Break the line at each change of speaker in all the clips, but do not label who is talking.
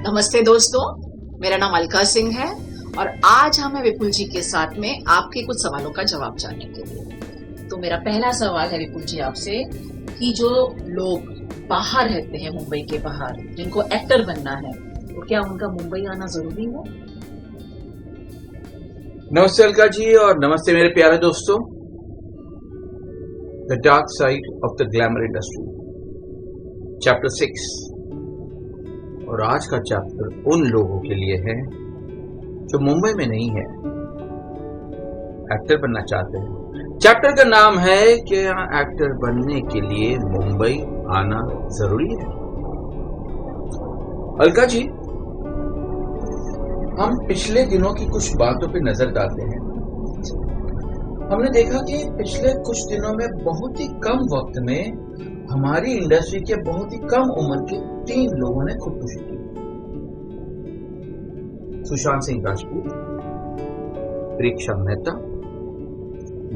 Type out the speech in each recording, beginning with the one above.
नमस्ते दोस्तों, मेरा नाम अलका सिंह है और आज हम हैं विपुल जी के साथ में आपके कुछ सवालों का जवाब जानने के लिए। तो मेरा पहला सवाल है विपुल जी आपसे कि जो लोग बाहर रहते हैं, मुंबई के बाहर, जिनको एक्टर बनना है, तो क्या उनका मुंबई आना जरूरी है?
नमस्ते अलका जी और नमस्ते मेरे प्यारे दोस्तों। The dark side of the glamour industry, chapter 6। और आज का चैप्टर उन लोगों के लिए है जो मुंबई में नहीं है, एक्टर बनना चाहते हैं। चैप्टर का नाम है कि एक्टर बनने के लिए मुंबई आना जरूरी है। अलका जी, हम पिछले दिनों की कुछ बातों पे नजर डालते हैं। हमने देखा कि पिछले कुछ दिनों में बहुत ही कम वक्त में हमारी इंडस्ट्री के बहुत ही कम उम्र के 3 लोगों ने खुदकुशी की। सुशांत सिंह राजपूत, परीक्षा मेहता,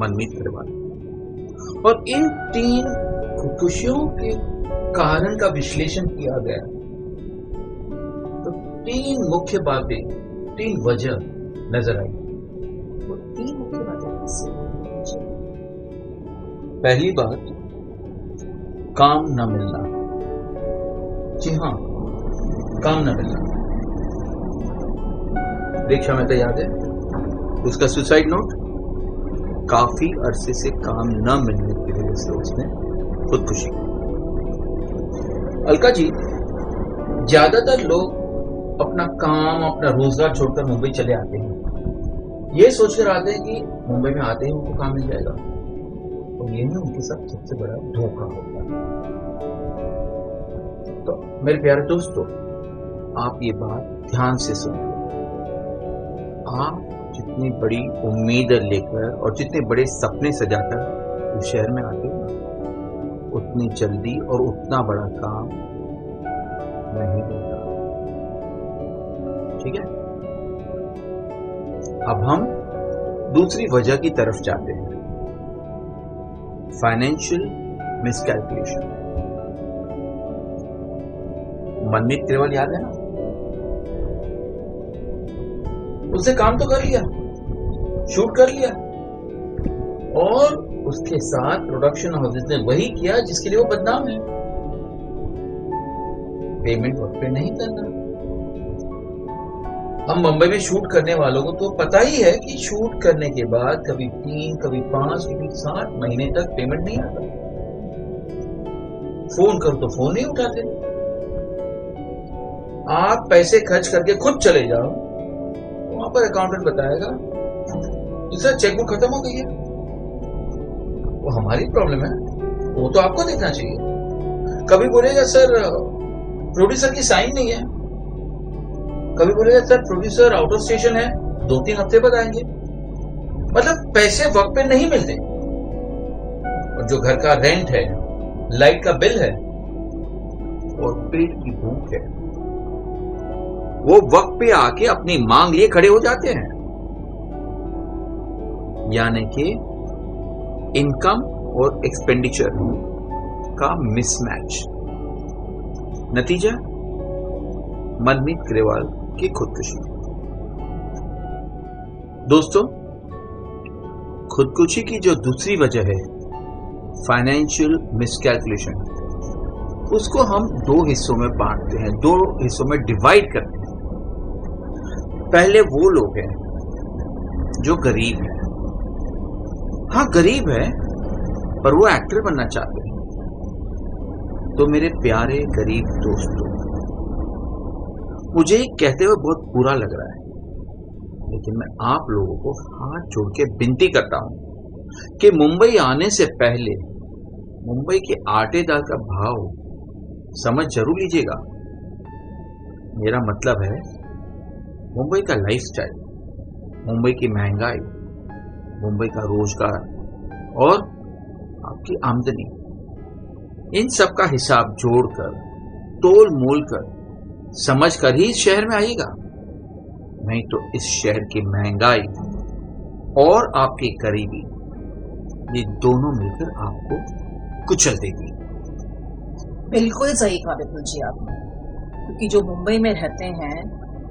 मनमीत ग्रेवाल। और इन 3 खुदकुशियों के कारण का विश्लेषण किया गया तो 3 मुख्य बातें, 3 वजह नजर आई।
वो 3 मुख्य बातें किससे?
पहली बात, काम न मिलना। जी हाँ, काम न मिलना। परीक्षा में तो याद है उसका सुसाइड नोट, काफी अरसे से काम न मिलने की वजह से उसने खुदकुशी की। अलका जी, ज्यादातर लोग अपना काम, अपना रोजगार छोड़कर मुंबई चले आते हैं। ये सोचकर आते हैं कि मुंबई में आते ही उनको काम मिल जाएगा, और यही उनके साथ सबसे बड़ा धोखा होता है। तो मेरे प्यारे दोस्तों, आप ये बात ध्यान से सुनिए। आप जितनी बड़ी उम्मीद लेकर और जितने बड़े सपने सजाकर इस शहर में आते हैं, उतनी जल्दी और उतना बड़ा काम नहीं होता। ठीक है, अब हम दूसरी वजह की तरफ जाते हैं, फाइनेंशियल मिसकैलकुलेशन। मनमीत ग्रेवाल याद है ना? उसने काम तो कर लिया, शूट कर लिया, और उसके साथ प्रोडक्शन हाउसेस ने वही किया जिसके लिए वो बदनाम है, पेमेंट वक्त पे नहीं करना। हम मुंबई में शूट करने वालों को तो पता ही है कि शूट करने के बाद कभी 3, कभी 5, कभी 7 महीने तक पेमेंट नहीं आता। फोन करो तो फोन नहीं उठाते। आप पैसे खर्च करके खुद चले जाओ, वहां पर अकाउंटेंट बताएगा सर चेकबुक खत्म हो गई है। वो हमारी प्रॉब्लम है, वो तो आपको देखना चाहिए। कभी बोलेगा सर प्रोड्यूसर की साइन नहीं है, कभी बोलेगा sir producer out of station है, 2-3 हफ्ते बाद आएंगे। मतलब पैसे वक्त पे नहीं मिलते। और जो घर का रेंट है, लाइट का बिल है और पेट की भूख है, वो वक्त पे आके अपनी मांग लिए खड़े हो जाते हैं। यानी कि इनकम और एक्सपेंडिचर का मिसमैच। नतीजा, मनमीत ग्रेवाल की खुदकुशी। दोस्तों, खुदकुशी की जो दूसरी वजह है, फाइनेंशियल मिसकैलकुलेशन, उसको हम 2 हिस्सों में बांटते हैं, 2 हिस्सों में डिवाइड करते हैं। पहले वो लोग हैं जो गरीब हैं। हाँ, गरीब है पर वो एक्टर बनना चाहते हैं। तो मेरे प्यारे गरीब दोस्तों, मुझे कहते हुए बहुत बुरा लग रहा है, लेकिन मैं आप लोगों को हाथ जोड़ के विनती करता हूं कि मुंबई आने से पहले मुंबई के आटे दाल का भाव समझ जरूर लीजिएगा। मेरा मतलब है मुंबई का लाइफस्टाइल, मुंबई की महंगाई, मुंबई का रोजगार और आपकी आमदनी, इन सब का हिसाब जोड़कर, तोल मोल कर, समझ कर ही इस शहर में आइएगा। नहीं तो इस शहर की महंगाई और आपकी गरीबी, ये दोनों मिलकर आपको कुचल देगी।
बिल्कुल सही कहा विपुल जी आपने। क्योंकि जो मुंबई में रहते हैं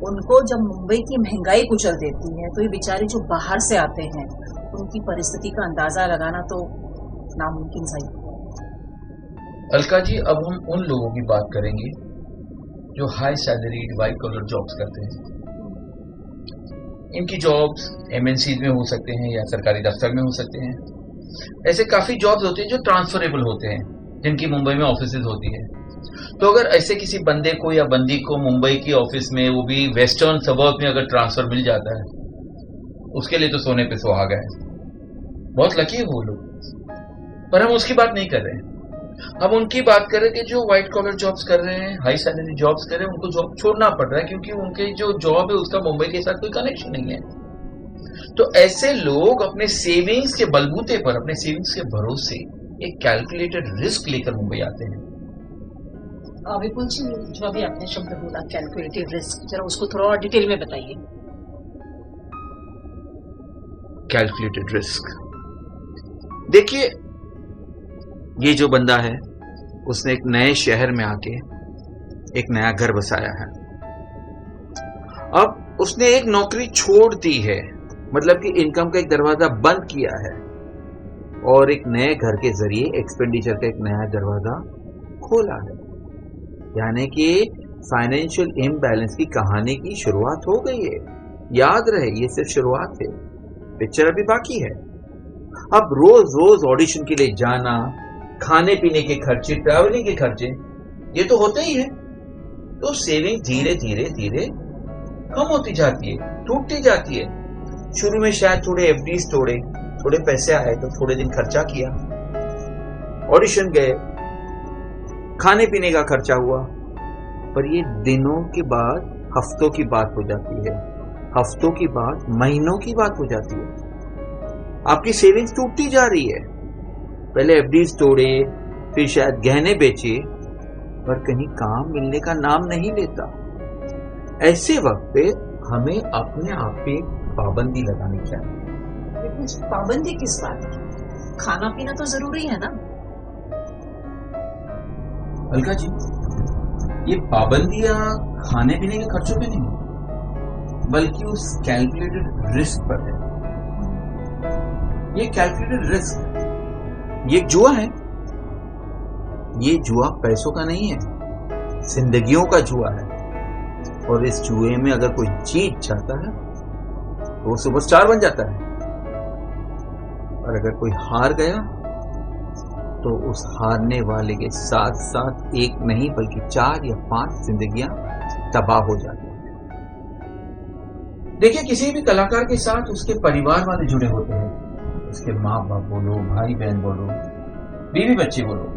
उनको जब मुंबई की महंगाई कुचल देती है तो ये बेचारे जो बाहर से आते हैं उनकी परिस्थिति का अंदाजा लगाना तो नामुमकिन सा ही है।
अलका जी, अब हम उन लोगों की बात करेंगे जो high salaried white collar jobs करते हैं। इनकी जॉब्स एमएनसी में हो सकते हैं या सरकारी दफ्तर में हो सकते हैं। ऐसे काफी जॉब्स होते हैं जो ट्रांसफरेबल होते हैं, जिनकी मुंबई में ऑफिसेज होती है। तो अगर ऐसे किसी बंदे को या बंदी को मुंबई की ऑफिस में, वो भी वेस्टर्न सबर्ब में अगर ट्रांसफर मिल जाता है, उसके लिए तो सोने पे सुहागा है, बहुत लकी है वो लोग। पर हम उसकी बात नहीं कर रहे हैं, हम उनकी बात कर रहे हैं कि जो व्हाइट कॉलर जॉब्स कर रहे हैं, हाई सैलरी जॉब्स कर रहे हैं, उनको जॉब छोड़ना पड़ रहा है क्योंकि उनके जो जॉब है उसका मुंबई के साथ कोई कनेक्शन नहीं है। तो ऐसे लोग अपने सेविंग्स के बलबूते पर, अपने सेविंग्स के भरोसे एक कैलकुलेटेड रिस्क लेकर मुंबई आते हैं।
विपुल जी, जो अभी आपने शब्द बोला कैलकुलेटिव रिस्क, जरा उसको थोड़ा और डिटेल में बताइए।
कैलकुलेटेड रिस्क, देखिए, ये जो बंदा है उसने एक नए शहर में आके एक नया घर बसाया है। अब उसने एक नौकरी छोड़ दी है, मतलब कि इनकम का एक दरवाजा बंद किया है और एक नए घर के जरिए एक्सपेंडिचर का एक नया दरवाजा खोला है। यानी कि फाइनेंशियल इम्बैलेंस की कहानी की शुरुआत हो गई है। याद रहे, ये सिर्फ शुरुआत है, पिक्चर अभी बाकी है। अब रोज रोज ऑडिशन के लिए जाना, खाने पीने के खर्चे, ट्रैवलिंग के खर्चे, ये तो होते ही है। तो सेविंग धीरे धीरे धीरे कम होती जाती है, टूटती जाती है। शुरू में शायद थोड़े एफडीज तोड़े, थोड़े पैसे आए तो थोड़े दिन खर्चा किया, ऑडिशन गए, खाने पीने का खर्चा हुआ। पर ये दिनों के बाद हफ्तों की बात हो जाती है, हफ्तों की बात महीनों की बात हो जाती है। आपकी सेविंग्स टूटती जा रही है। पहले एफडीज तोड़े, फिर शायद गहने बेचे, पर कहीं काम मिलने का नाम नहीं लेता। ऐसे वक्त पे हमें अपने आप पे पाबंदी लगानी चाहिए।
पाबंदी किस बात की? खाना पीना तो जरूरी है ना।
अलका जी, ये पाबंदियां खाने पीने के खर्चों पे नहीं, बल्कि उस कैलकुलेटेड रिस्क पर है। ये कैलकुलेटेड रिस्क, ये जुआ है। ये जुआ पैसों का नहीं है, जिंदगियों का जुआ है। और इस जुए में अगर कोई जीत जाता है तो वो सुपरस्टार बन जाता है, और अगर कोई हार गया तो उस हारने वाले के साथ साथ एक नहीं बल्कि 4 या 5 जिंदगियां तबाह हो जाती हैं। देखिए, किसी भी कलाकार के साथ उसके परिवार वाले जुड़े होते हैं, उसके माँ बाप बोलो, भाई बहन बोलो, बीवी बच्चे बोलो।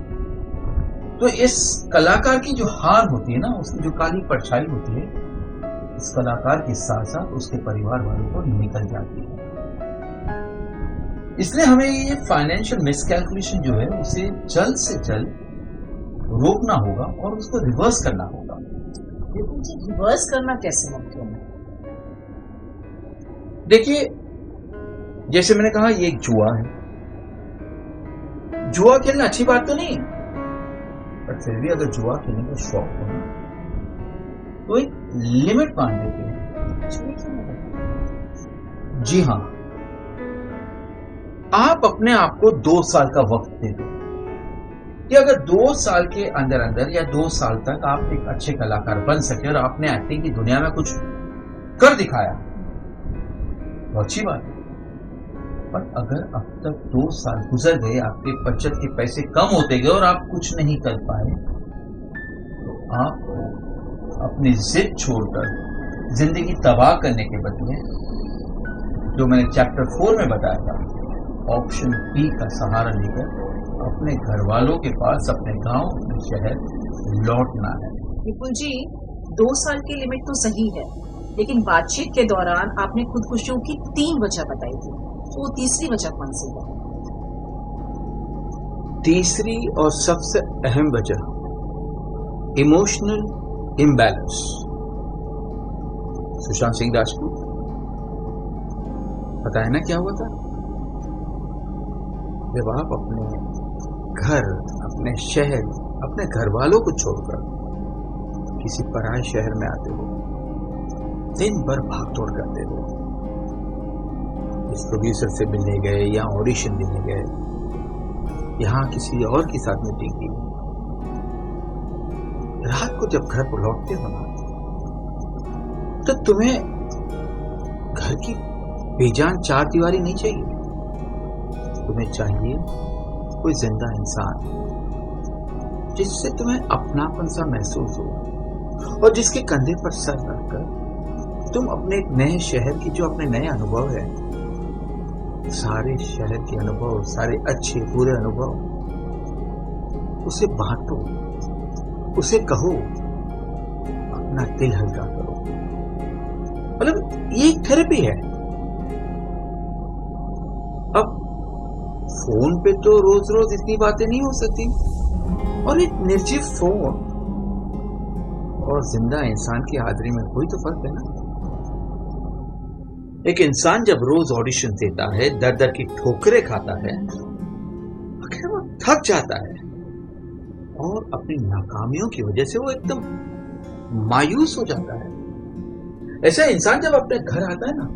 तो इस कलाकार की जो हार होती है ना, उसकी जो काली परछाई होती है, इस कलाकार के साथ साथ उसके परिवार वालों को निकल जाती है। इसलिए हमें ये फाइनेंशियल मिसकैलकुलेशन जो है उसे जल्द से जल्द रोकना होगा और उसको रिवर्स करना होगा।
रिवर्स करना कैसे मुमकिन है?
देखिए, जैसे मैंने कहा, ये एक जुआ है। जुआ खेलना अच्छी बात तो नहीं, पर फिर भी अगर जुआ खेलने का शौक हो तो एक लिमिट बांध देते हैं। जी हाँ, आप अपने आप को 2 साल का वक्त दे दो कि अगर 2 साल के अंदर अंदर या 2 साल तक आप एक अच्छे कलाकार बन सके और आपने एक्टिंग की दुनिया में कुछ कर दिखाया तो अच्छी बात है। पर अगर अब तक 2 साल गुजर गए, आपके बचत के पैसे कम होते गए और आप कुछ नहीं कर पाए, तो आपको अपनी जिद छोड़कर जिंदगी तबाह करने के बदले, जो मैंने चैप्टर 4 में बताया था, ऑप्शन बी का सहारा लेकर अपने घर वालों के पास, अपने गांव, अपने शहर लौटना है।
विपुल जी, 2 साल की लिमिट तो सही है, लेकिन बातचीत के दौरान आपने खुदकुशियों की 3 वजह बताई थी, तो वो तीसरी वजह कौन सी है?
तीसरी और सबसे अहम वजह, इमोशनल इम्बैलेंस। सुशांत सिंह राजपूत, पता है ना क्या हुआ था? जब आप अपने घर, अपने शहर, अपने घर वालों को छोड़कर किसी पराये शहर में आते हो, दिन भर भागदौड़ करते हो, इस प्रोड्यूसर से मिलने गए या ऑडिशन देने गए, यहाँ किसी और के साथ मीटिंग की, रात को जब घर पर लौटते हो ना, तो तुम्हें घर की बेजान चार दीवारी नहीं चाहिए। तुम्हें चाहिए कोई जिंदा इंसान जिससे तुम्हें अपनापन सा महसूस हो और जिसके कंधे पर सर रखकर तुम अपने एक नए शहर की जो अपने नए अनुभव है, सारे शहर के अनुभव, सारे अच्छे बुरे अनुभव, उसे बांटो, उसे कहो, अपना दिल हल्का करो। मतलब ये एक थेरेपी है। अब फोन पे तो रोज रोज इतनी बातें नहीं हो सकती, और एक निर्जीव फोन और जिंदा इंसान की हाजिरी में कोई तो फर्क है ना। एक इंसान जब रोज ऑडिशन देता है, दर दर की ठोकरें खाता है, आखिर वो थक जाता है और अपनी नाकामियों की वजह से वो एकदम मायूस हो जाता है। ऐसा इंसान जब अपने घर आता है ना,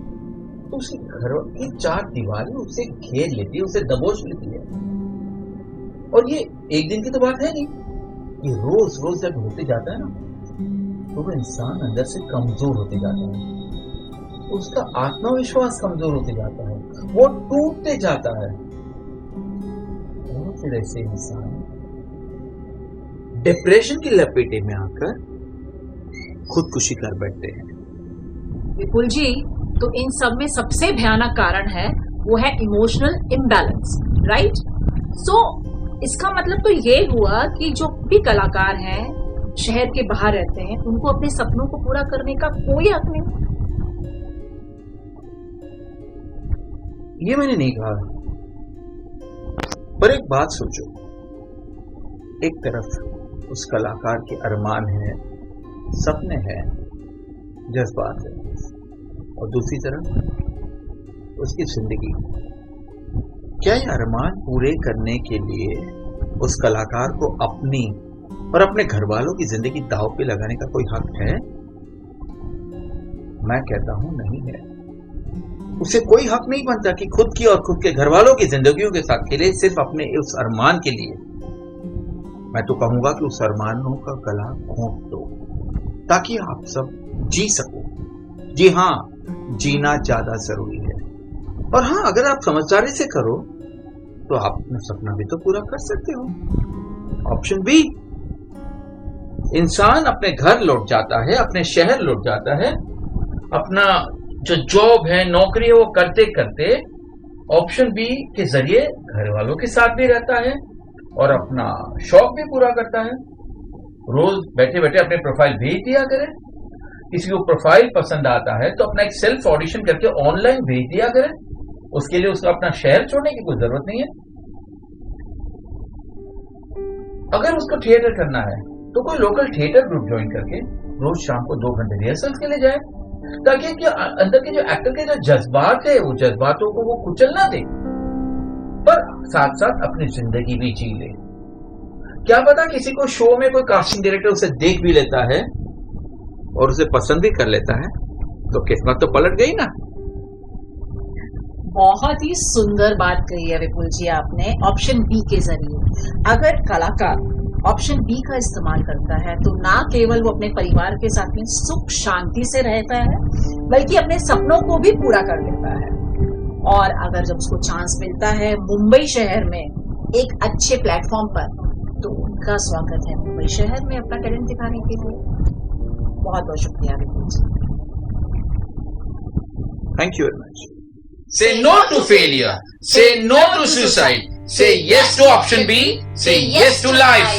तो उसके घर की चार दीवारें उसे घेर लेती है, उसे दबोच लेती है। और ये एक दिन की तो बात है नहीं, ये रोज रोज जब होते जाता है ना, तो वो इंसान अंदर से कमजोर होते जाता है, उसका आत्मविश्वास कमजोर होते जाता है, वो टूटते जाता है, और फिर ऐसे इंसान डिप्रेशन की लपेटे में आकर खुदकुशी कर बैठते हैं।
विपुल जी, तो इन सब में सबसे भयानक कारण है वो है इमोशनल इम्बैलेंस, राइट? सो इसका मतलब तो ये हुआ कि जो भी कलाकार हैं, शहर के बाहर रहते हैं, उनको अपने सपनों को पूरा करने का कोई हक नहीं।
ये मैंने नहीं कहा, पर एक बात सोचो, एक तरफ उस कलाकार के अरमान है, सपने हैं, जज्बात है, और दूसरी तरफ उसकी जिंदगी। क्या ये अरमान पूरे करने के लिए उस कलाकार को अपनी और अपने घर वालों की जिंदगी दांव पे लगाने का कोई हक है? मैं कहता हूं नहीं है। उसे कोई हक नहीं बनता कि खुद की और खुद के घर वालों की जिंदगियों के साथ खेले सिर्फ अपने उस अरमान के लिए। मैं तो कहूंगा कि उस अरमानों का गला घोंट दो ताकि आप सब जी सको। जी हाँ, जीना ज्यादा जरूरी है। और हाँ, अगर आप समझदारी से करो तो आप अपना सपना भी तो पूरा कर सकते हो। ऑप्शन बी, इंसान अपने घर लौट जाता है, अपने शहर लौट जाता है, अपना जो जॉब है, नौकरी है, वो करते करते ऑप्शन बी के जरिए घर वालों के साथ भी रहता है और अपना शौक भी पूरा करता है। रोज बैठे बैठे अपने प्रोफाइल भेज दिया करें। किसी को प्रोफाइल पसंद आता है तो अपना एक सेल्फ ऑडिशन करके ऑनलाइन भेज दिया करें। उसके लिए उसका अपना शहर छोड़ने की कोई जरूरत नहीं है। अगर उसको थिएटर करना है तो कोई लोकल थिएटर ग्रुप ज्वाइन करके रोज शाम को 2 घंटे रिहर्सल के लिए जाए, ताकि अंदर के जो एक्टर के जो जज्बात है, वो जज्बातों को वो कुचल ना दे, पर साथ साथ अपनी जिंदगी भी जी ले। क्या पता किसी को शो में कोई कास्टिंग डायरेक्टर उसे देख भी लेता है और उसे पसंद भी कर लेता है, तो किस्मत तो पलट गई ना।
बहुत ही सुंदर बात कही है विपुल जी आपने। ऑप्शन बी के जरिए अगर कलाकार ऑप्शन बी का इस्तेमाल करता है तो ना केवल वो अपने परिवार के साथ में सुख शांति से रहता है, बल्कि अपने सपनों को भी पूरा कर लेता है। और अगर जब उसको चांस मिलता है मुंबई शहर में एक अच्छे प्लेटफॉर्म पर, तो उनका स्वागत है मुंबई शहर में अपना टैलेंट दिखाने के लिए। बहुत बहुत शुक्रिया विपुल जी।
Thank you very much.
Say no to failure. Say no to suicide. Say yes to option B. Say yes to life.